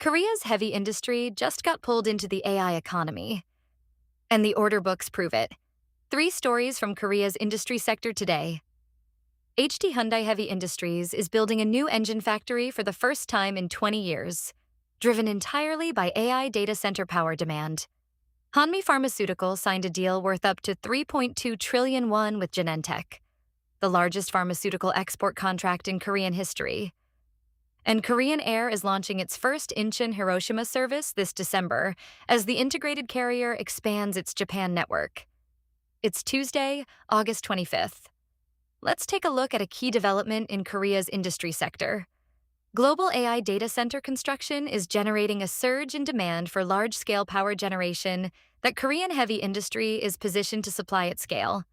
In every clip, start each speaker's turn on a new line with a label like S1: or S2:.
S1: Korea's heavy industry just got pulled into the AI economy, and the order books prove it. Three stories from Korea's industry sector today. HD Hyundai Heavy Industries is building a new engine factory for the first time in 20 years, driven entirely by AI data center power demand. Hanmi Pharmaceutical signed a deal worth up to 3.2 trillion won with Genentech, the largest pharmaceutical export contract in Korean history. And Korean Air is launching its first Incheon-Hiroshima service this December as the integrated carrier expands its Japan network. It's Tuesday, August 25th. Let's take a look at a key development in Korea's industry sector. Global AI data center construction is generating a surge in demand for large-scale power generation that Korean heavy industry is positioned to supply at scale.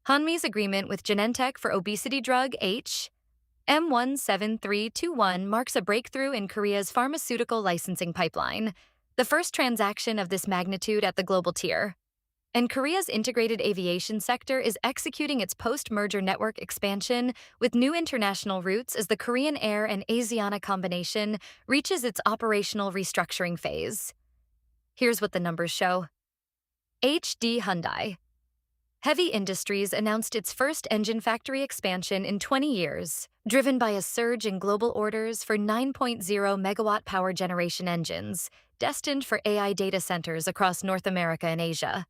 S1: Hanmi's agreement with Genentech for obesity drug M17321 marks a breakthrough in Korea's pharmaceutical licensing pipeline, the first transaction of this magnitude at the global tier. And Korea's integrated aviation sector is executing its post-merger network expansion with new international routes as the Korean Air and Asiana combination reaches its operational restructuring phase. Here's what the numbers show. HD Hyundai Heavy Industries announced its first engine factory expansion in 20 years, driven by a surge in global orders for 9.0 megawatt power generation engines, destined for AI data centers across North America and Asia.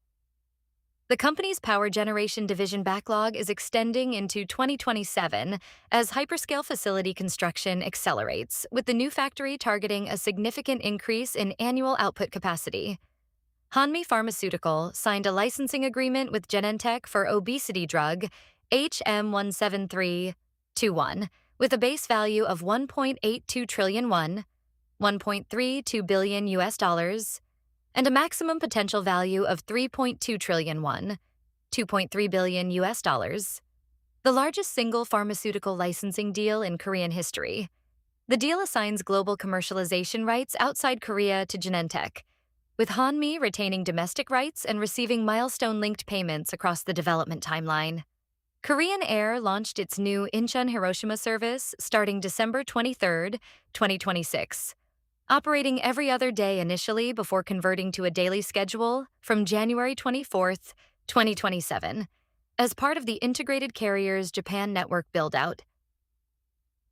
S1: The company's power generation division backlog is extending into 2027 as hyperscale facility construction accelerates, with the new factory targeting a significant increase in annual output capacity. Hanmi Pharmaceutical signed a licensing agreement with Genentech for obesity drug HM17321 with a base value of 1.82 trillion won, $1.32 billion, and a maximum potential value of 3.2 trillion won, $2.3 billion. The largest single pharmaceutical licensing deal in Korean history. The deal assigns global commercialization rights outside Korea to Genentech, with Hanmi retaining domestic rights and receiving milestone-linked payments across the development timeline. Korean Air launched its new Incheon-Hiroshima service starting December 23, 2026. Operating every other day initially before converting to a daily schedule from January 24, 2027, as part of the integrated carrier's Japan network build-out.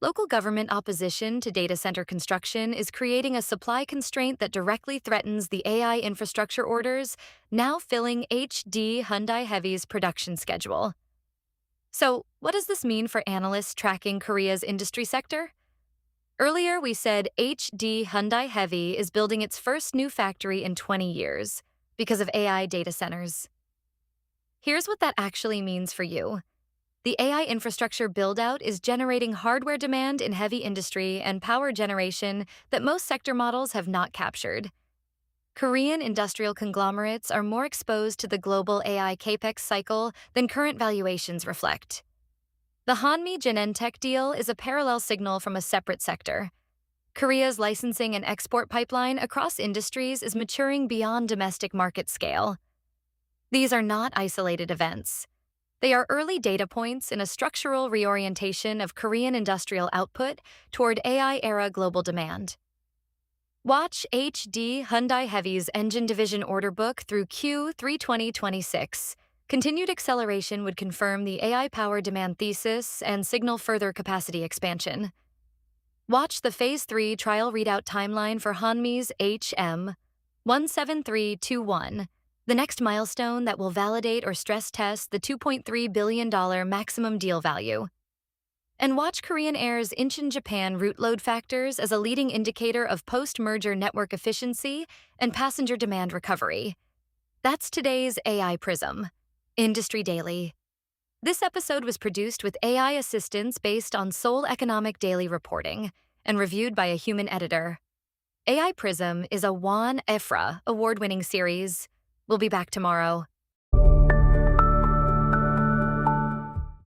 S1: Local government opposition to data center construction is creating a supply constraint that directly threatens the AI infrastructure orders now filling HD Hyundai Heavy's production schedule. So, what does this mean for analysts tracking Korea's industry sector? Earlier, we said HD Hyundai Heavy is building its first new factory in 20 years because of AI data centers. Here's what that actually means for you. The AI infrastructure build-out is generating hardware demand in heavy industry and power generation that most sector models have not captured. Korean industrial conglomerates are more exposed to the global AI capex cycle than current valuations reflect. The Hanmi Genentech deal is a parallel signal from a separate sector. Korea's licensing and export pipeline across industries is maturing beyond domestic market scale. These are not isolated events. They are early data points in a structural reorientation of Korean industrial output toward AI-era global demand. Watch HD Hyundai Heavy's engine division order book through Q3 2026. Continued acceleration would confirm the AI power demand thesis and signal further capacity expansion. Watch the Phase 3 trial readout timeline for Hanmi's HM17321, the next milestone that will validate or stress test the $2.3 billion maximum deal value. And watch Korean Air's Incheon-Japan route load factors as a leading indicator of post-merger network efficiency and passenger demand recovery. That's today's AI Prism. Industry Daily. This episode was produced with AI assistance based on Seoul Economic Daily reporting and reviewed by a human editor. AI Prism is a Juan Efra award-winning series. We'll be back tomorrow.